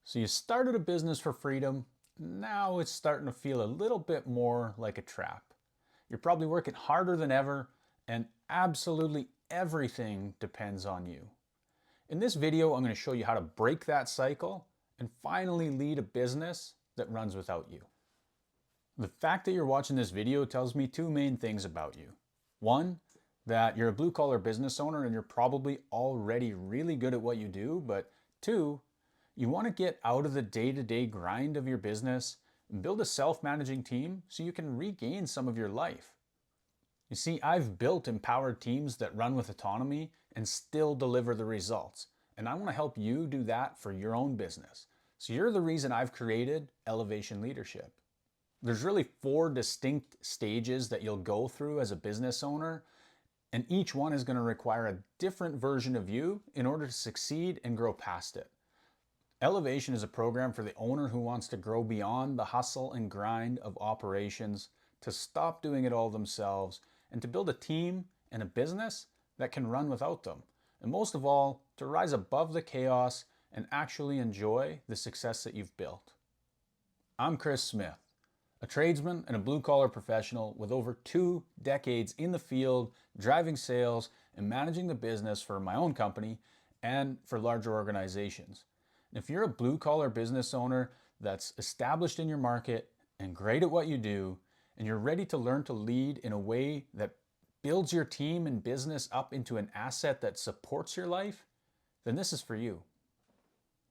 So you started a business for freedom. Now it's starting to feel a little bit more like a trap. You're probably working harder than ever, and absolutely everything depends on you. In this video, I'm going to show you how to break that cycle and finally lead a business that runs without you. The fact that you're watching this video tells me two main things about you. One, that you're a blue collar business owner and you're probably already really good at what you do, but two, you want to get out of the day-to-day grind of your business and build a self-managing team so you can regain some of your life. You see, I've built empowered teams that run with autonomy and still deliver the results. And I want to help you do that for your own business. So you're the reason I've created Elevation Leadership. There's really 4 distinct stages that you'll go through as a business owner, and each one is going to require a different version of you in order to succeed and grow past it. Elevation is a program for the owner who wants to grow beyond the hustle and grind of operations, to stop doing it all themselves, and to build a team and a business that can run without them. And most of all, to rise above the chaos and actually enjoy the success that you've built. I'm Chris Smith, a tradesman and a blue-collar professional with over 2 decades in the field, driving sales and managing the business for my own company and for larger organizations. If you're a blue-collar business owner that's established in your market and great at what you do, and you're ready to learn to lead in a way that builds your team and business up into an asset that supports your life, then this is for you.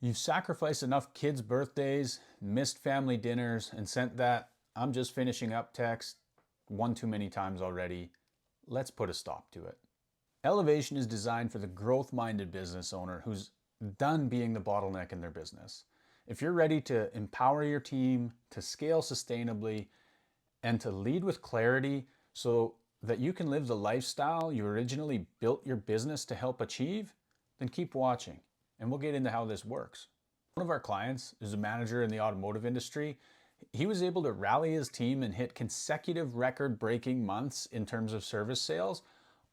You've sacrificed enough kids' birthdays, missed family dinners, and sent that "I'm just finishing up" text one too many times already. Let's put a stop to it. Elevation is designed for the growth-minded business owner who's done being the bottleneck in their business. If you're ready to empower your team, to scale sustainably, and to lead with clarity so that you can live the lifestyle you originally built your business to help achieve, then keep watching, and we'll get into how this works. One of our clients is a manager in the automotive industry. He was able to rally his team and hit consecutive record-breaking months in terms of service sales,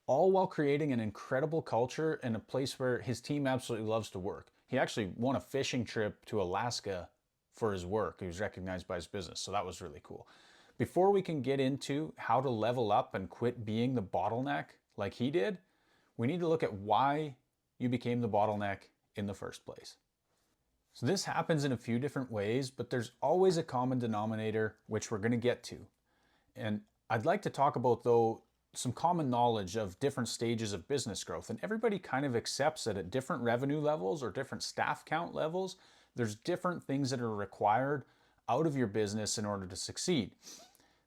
all while creating an incredible culture and a place where his team absolutely loves to work. He actually won a fishing trip to Alaska for his work. He was recognized by his business, so that was really cool. Before we can get into how to level up and quit being the bottleneck like he did, we need to look at why you became the bottleneck in the first place. So this happens in a few different ways, but there's always a common denominator, which we're going to get to. And I'd like to talk about, though, some common knowledge of different stages of business growth. And everybody kind of accepts that at different revenue levels or different staff count levels, there's different things that are required out of your business in order to succeed.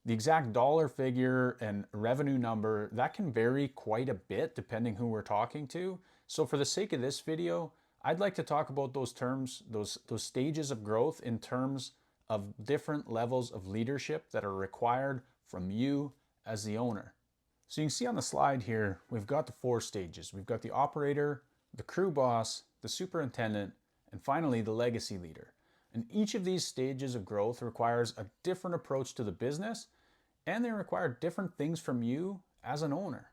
The exact dollar figure and revenue number, that can vary quite a bit depending who we're talking to. So for the sake of this video, I'd like to talk about those terms, those stages of growth in terms of different levels of leadership that are required from you as the owner. So you can see on the slide here, we've got the 4 stages. We've got the operator, the crew boss, the superintendent, and finally the legacy leader. And each of these stages of growth requires a different approach to the business, and they require different things from you as an owner.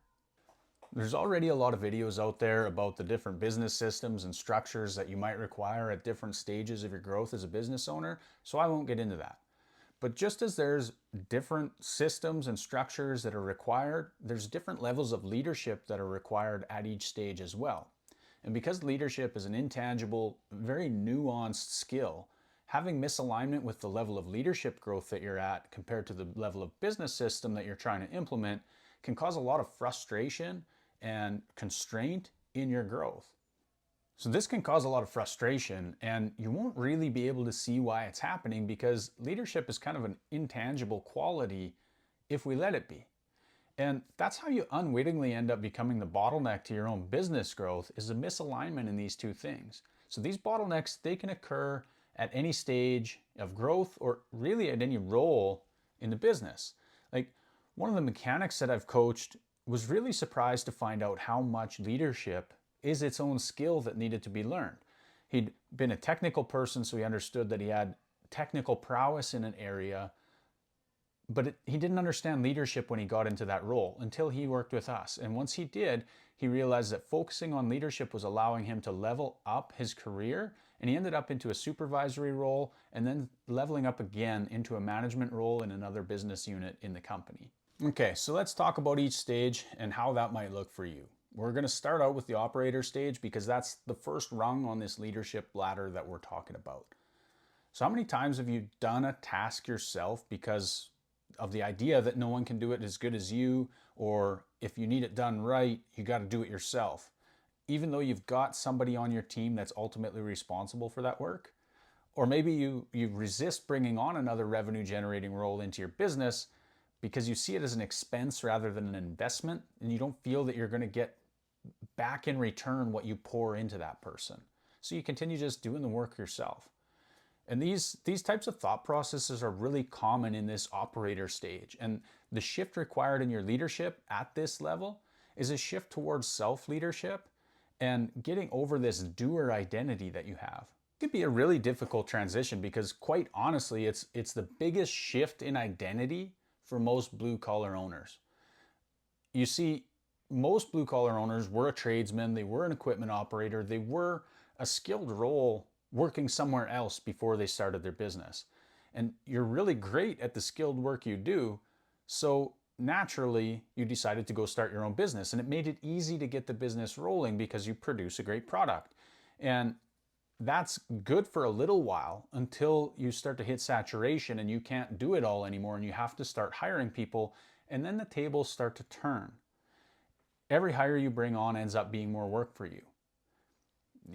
There's already a lot of videos out there about the different business systems and structures that you might require at different stages of your growth as a business owner, so I won't get into that. But just as there's different systems and structures that are required, there's different levels of leadership that are required at each stage as well. And because leadership is an intangible, very nuanced skill, having misalignment with the level of leadership growth that you're at compared to the level of business system that you're trying to implement can cause a lot of frustration and constraint in your growth. So this can cause a lot of frustration, and you won't really be able to see why it's happening because leadership is kind of an intangible quality if we let it be. And that's how you unwittingly end up becoming the bottleneck to your own business growth, is a misalignment in these two things. So these bottlenecks, they can occur at any stage of growth or really at any role in the business. Like, one of the mechanics that I've coached was really surprised to find out how much leadership is its own skill that needed to be learned. He'd been a technical person, so he understood that he had technical prowess in an area, But he didn't understand leadership when he got into that role until he worked with us. And once he did, he realized that focusing on leadership was allowing him to level up his career. And he ended up into a supervisory role and then leveling up again into a management role in another business unit in the company. Okay, so let's talk about each stage and how that might look for you. We're going to start out with the operator stage because that's the first rung on this leadership ladder that we're talking about. So how many times have you done a task yourself because of the idea that no one can do it as good as you, or if you need it done right, you got to do it yourself, even though you've got somebody on your team that's ultimately responsible for that work? Or maybe you resist bringing on another revenue generating role into your business because you see it as an expense rather than an investment, and you don't feel that you're going to get back in return what you pour into that person. So you continue just doing the work yourself. And these types of thought processes are really common in this operator stage. And the shift required in your leadership at this level is a shift towards self-leadership and getting over this doer identity that you have. It could be a really difficult transition because quite honestly, it's the biggest shift in identity for most blue-collar owners. You see, most blue-collar owners were a tradesman, they were an equipment operator, they were a skilled role working somewhere else before they started their business. And you're really great at the skilled work you do, so naturally you decided to go start your own business, and it made it easy to get the business rolling because you produce a great product. And that's good for a little while until you start to hit saturation and you can't do it all anymore and you have to start hiring people, and then the tables start to turn. Every hire you bring on ends up being more work for you.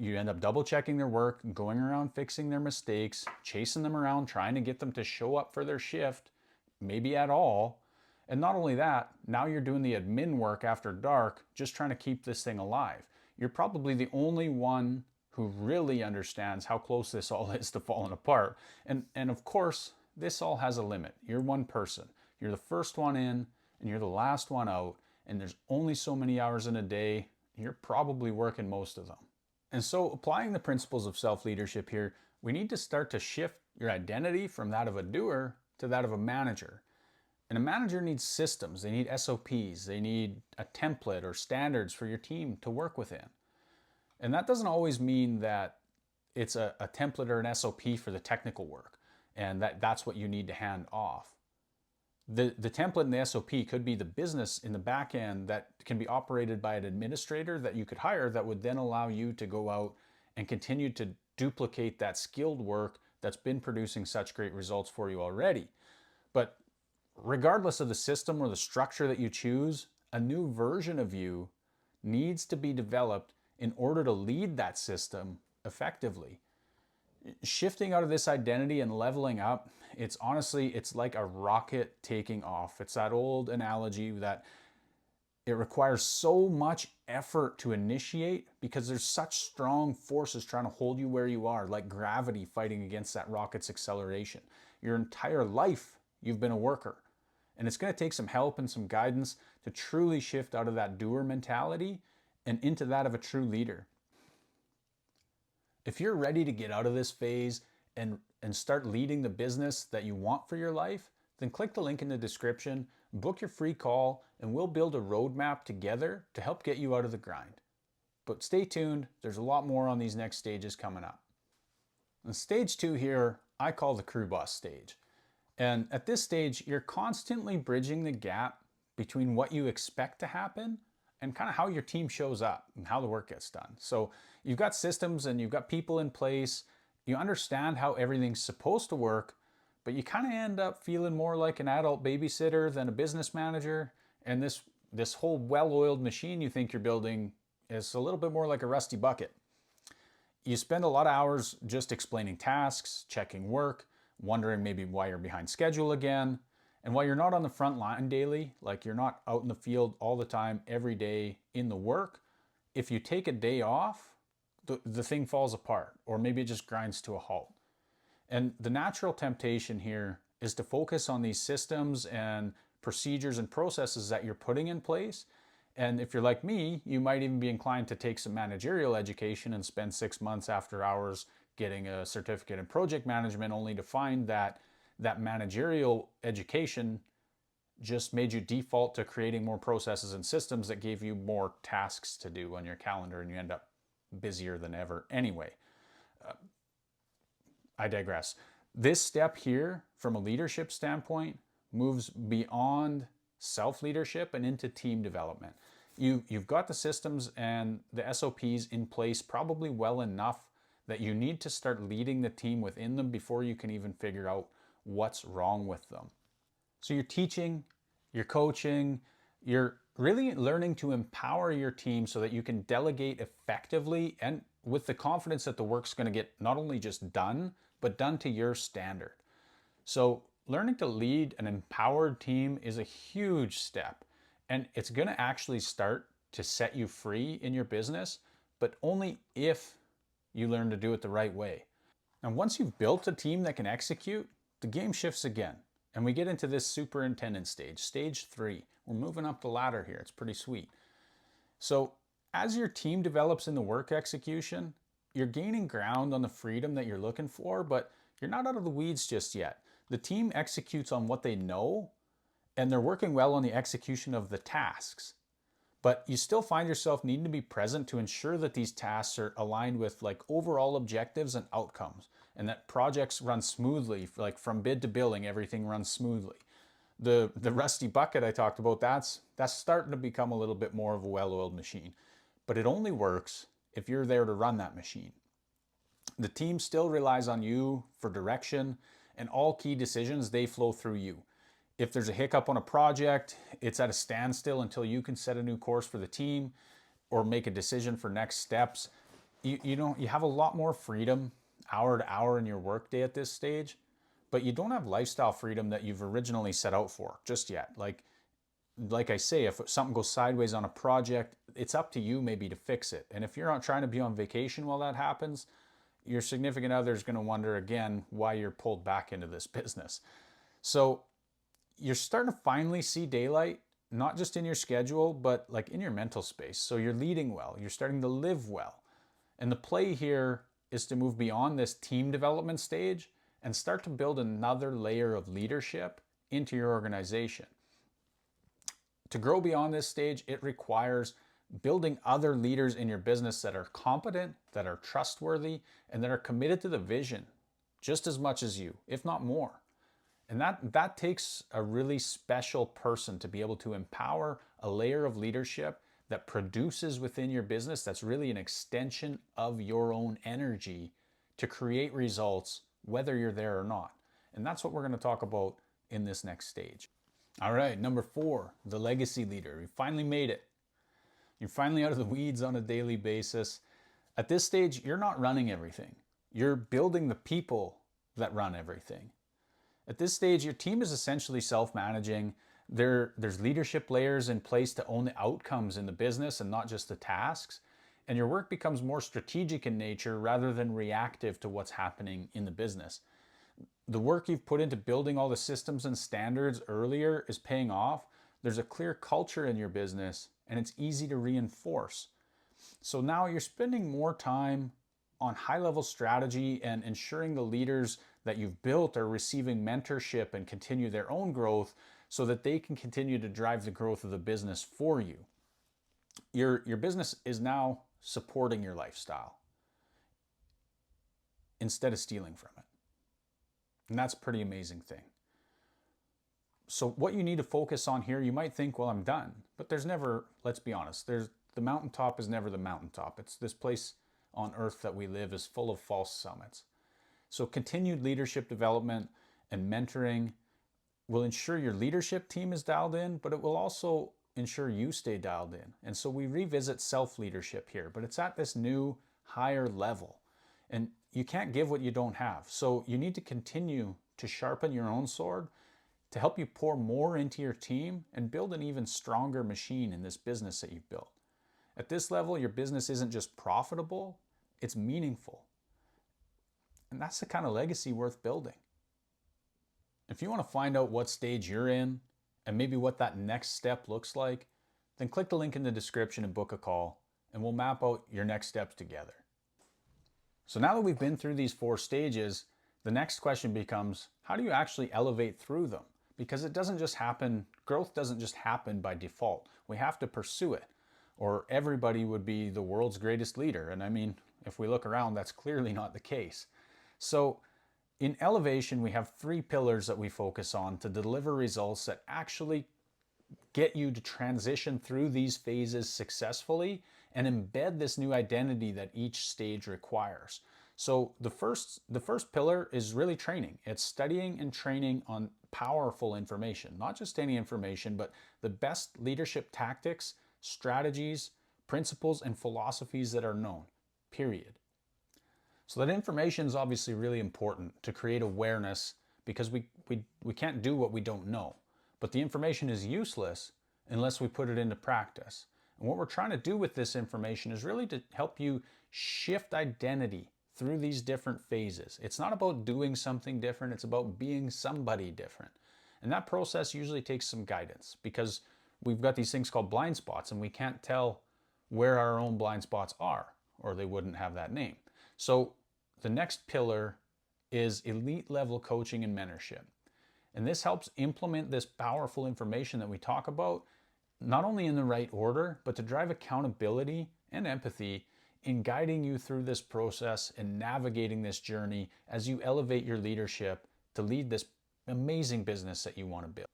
You end up double checking their work, going around fixing their mistakes, chasing them around, trying to get them to show up for their shift, maybe at all. And not only that, now you're doing the admin work after dark, just trying to keep this thing alive. You're probably the only one who really understands how close this all is to falling apart. And of course, this all has a limit. You're one person. You're the first one in and you're the last one out. And there's only so many hours in a day. You're probably working most of them. And so applying the principles of self-leadership here, we need to start to shift your identity from that of a doer to that of a manager. And a manager needs systems, they need SOPs, they need a template or standards for your team to work within. And that doesn't always mean that it's a template or an SOP for the technical work and that's what you need to hand off. The template and the SOP could be the business in the back end that can be operated by an administrator that you could hire that would then allow you to go out and continue to duplicate that skilled work that's been producing such great results for you already. But regardless of the system or the structure that you choose, a new version of you needs to be developed in order to lead that system effectively. Shifting out of this identity and leveling up, it's like a rocket taking off. It's that old analogy that it requires so much effort to initiate because there's such strong forces trying to hold you where you are, like gravity fighting against that rocket's acceleration. Your entire life, you've been a worker. And it's going to take some help and some guidance to truly shift out of that doer mentality and into that of a true leader. If you're ready to get out of this phase and start leading the business that you want for your life, then click the link in the description, book your free call, and we'll build a roadmap together to help get you out of the grind. But stay tuned, there's a lot more on these next stages coming up. And stage 2 here, I call the crew boss stage. And at this stage, you're constantly bridging the gap between what you expect to happen and kind of how your team shows up and how the work gets done. So you've got systems and you've got people in place. You understand how everything's supposed to work, but you kind of end up feeling more like an adult babysitter than a business manager. And this whole well-oiled machine you think you're building is a little bit more like a rusty bucket. You spend a lot of hours just explaining tasks, checking work, wondering maybe why you're behind schedule again. And while you're not on the front line daily, like you're not out in the field all the time, every day in the work, if you take a day off, the thing falls apart, or maybe it just grinds to a halt. And the natural temptation here is to focus on these systems and procedures and processes that you're putting in place. And if you're like me, you might even be inclined to take some managerial education and spend 6 months after hours getting a certificate in project management, only to find that that managerial education just made you default to creating more processes and systems that gave you more tasks to do on your calendar, and you end up busier than ever anyway. I digress. This step here, from a leadership standpoint, moves beyond self-leadership and into team development. You've got the systems and the SOPs in place probably well enough that you need to start leading the team within them before you can even figure out what's wrong with them. So you're teaching, you're coaching, you're really learning to empower your team so that you can delegate effectively and with the confidence that the work's going to get not only just done, but done to your standard. So learning to lead an empowered team is a huge step, and it's going to actually start to set you free in your business, but only if you learn to do it the right way. And once you've built a team that can execute, the game shifts again. And we get into this superintendent stage, stage 3. We're moving up the ladder here. It's pretty sweet. So as your team develops in the work execution, you're gaining ground on the freedom that you're looking for, but you're not out of the weeds just yet. The team executes on what they know, and they're working well on the execution of the tasks. But you still find yourself needing to be present to ensure that these tasks are aligned with like overall objectives and outcomes, and that projects run smoothly, like from bid to billing, everything runs smoothly. The rusty bucket I talked about, that's starting to become a little bit more of a well-oiled machine. But it only works if you're there to run that machine. The team still relies on you for direction, and all key decisions, they flow through you. If there's a hiccup on a project, it's at a standstill until you can set a new course for the team or make a decision for next steps. You have a lot more freedom hour to hour in your workday at this stage, but you don't have lifestyle freedom that you've originally set out for just yet. Like I say, if something goes sideways on a project, it's up to you maybe to fix it. And if you're not trying to be on vacation while that happens, your significant other is going to wonder again why you're pulled back into this business. So you're starting to finally see daylight, not just in your schedule, but like in your mental space. So you're leading well, you're starting to live well. And the play here is to move beyond this team development stage and start to build another layer of leadership into your organization. To grow beyond this stage, it requires building other leaders in your business that are competent, that are trustworthy, and that are committed to the vision just as much as you, if not more. And that takes a really special person to be able to empower a layer of leadership that produces within your business that's really an extension of your own energy to create results, whether you're there or not. And that's what we're going to talk about in this next stage. All right, number 4, the legacy leader. You finally made it. You're finally out of the weeds on a daily basis. At this stage, you're not running everything. You're building the people that run everything. At this stage, your team is essentially self-managing. There's leadership layers in place to own the outcomes in the business and not just the tasks. And your work becomes more strategic in nature rather than reactive to what's happening in the business. The work you've put into building all the systems and standards earlier is paying off. There's a clear culture in your business, and it's easy to reinforce. So now you're spending more time on high-level strategy and ensuring the leaders that you've built are receiving mentorship and continue their own growth so that they can continue to drive the growth of the business for you. Your business is now supporting your lifestyle instead of stealing from it. And that's a pretty amazing thing. So what you need to focus on here, you might think, well, I'm done. But there's never, let's be honest, the mountaintop is never the mountaintop. It's this place on earth that we live is full of false summits. So continued leadership development and mentoring will ensure your leadership team is dialed in, but it will also ensure you stay dialed in. And so we revisit self-leadership here, but it's at this new higher level. And you can't give what you don't have. So you need to continue to sharpen your own sword to help you pour more into your team and build an even stronger machine in this business that you've built. At this level, your business isn't just profitable, it's meaningful. And that's the kind of legacy worth building. If you want to find out what stage you're in and maybe what that next step looks like, then click the link in the description and book a call, and we'll map out your next steps together. So now that we've been through these 4 stages, The next question becomes, how do you actually elevate through them? Because it doesn't just happen, growth doesn't just happen by default. We have to pursue it, or everybody would be the world's greatest leader. And I mean, if we look around, that's clearly not the case. So in elevation, we have three pillars that we focus on to deliver results that actually get you to transition through these phases successfully and embed this new identity that each stage requires. So the first pillar is really training. It's studying and training on powerful information, not just any information, but the best leadership tactics, strategies, principles, and philosophies that are known, period. So that information is obviously really important to create awareness, because we can't do what we don't know. But the information is useless unless we put it into practice. And what we're trying to do with this information is really to help you shift identity through these different phases. It's not about doing something different, it's about being somebody different. And that process usually takes some guidance, because we've got these things called blind spots and we can't tell where our own blind spots are, or they wouldn't have that name. So the next pillar is elite level coaching and mentorship. And this helps implement this powerful information that we talk about, not only in the right order, but to drive accountability and empathy in guiding you through this process and navigating this journey as you elevate your leadership to lead this amazing business that you want to build.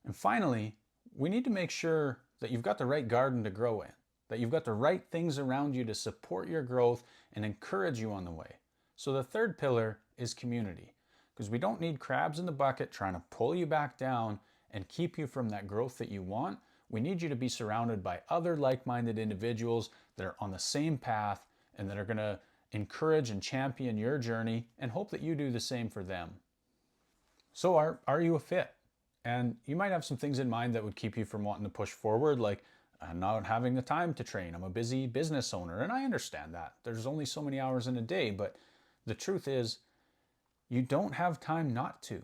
And finally, we need to make sure that you've got the right garden to grow in, that you've got the right things around you to support your growth and encourage you on the way. So the third pillar is community, because we don't need crabs in the bucket trying to pull you back down and keep you from that growth that you want. We need you to be surrounded by other like-minded individuals that are on the same path and that are going to encourage and champion your journey and hope that you do the same for them. So are you a fit? And you might have some things in mind that would keep you from wanting to push forward, like not having the time to train. I'm a busy business owner, and I understand that. There's only so many hours in a day, but the truth is you don't have time not to.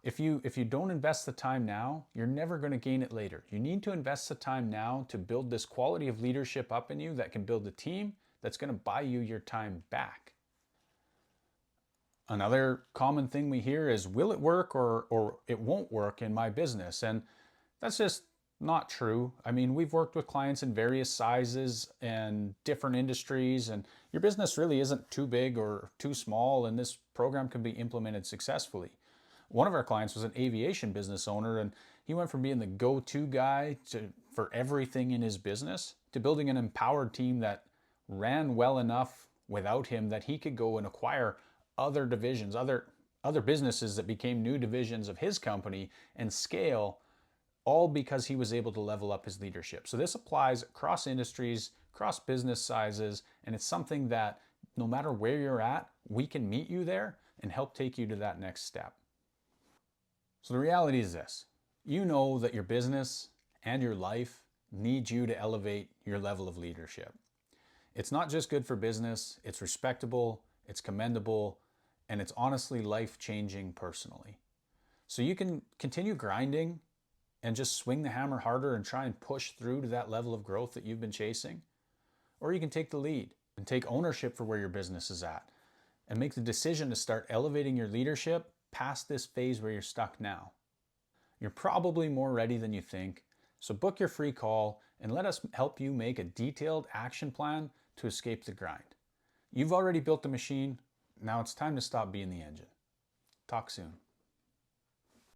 If you don't invest the time now, you're never going to gain it later. You need to invest the time now to build this quality of leadership up in you that can build a team that's going to buy you your time back. Another common thing we hear is, will it work or it won't work in my business? And that's just not true. I mean, we've worked with clients in various sizes and different industries, and your business really isn't too big or too small, and this program can be implemented successfully. One of our clients was an aviation business owner, and he went from being the go-to guy for everything in his business to building an empowered team that ran well enough without him that he could go and acquire other divisions, other businesses that became new divisions of his company and scale, all because he was able to level up his leadership. So this applies across industries, across business sizes, and it's something that no matter where you're at, we can meet you there and help take you to that next step. So the reality is this: you know that your business and your life need you to elevate your level of leadership. It's not just good for business, it's respectable, it's commendable, and it's honestly life-changing personally. So you can continue grinding and just swing the hammer harder and try and push through to that level of growth that you've been chasing. Or you can take the lead and take ownership for where your business is at and make the decision to start elevating your leadership past this phase where you're stuck now. You're probably more ready than you think, so book your free call and let us help you make a detailed action plan to escape the grind. You've already built the machine, now it's time to stop being the engine. Talk soon.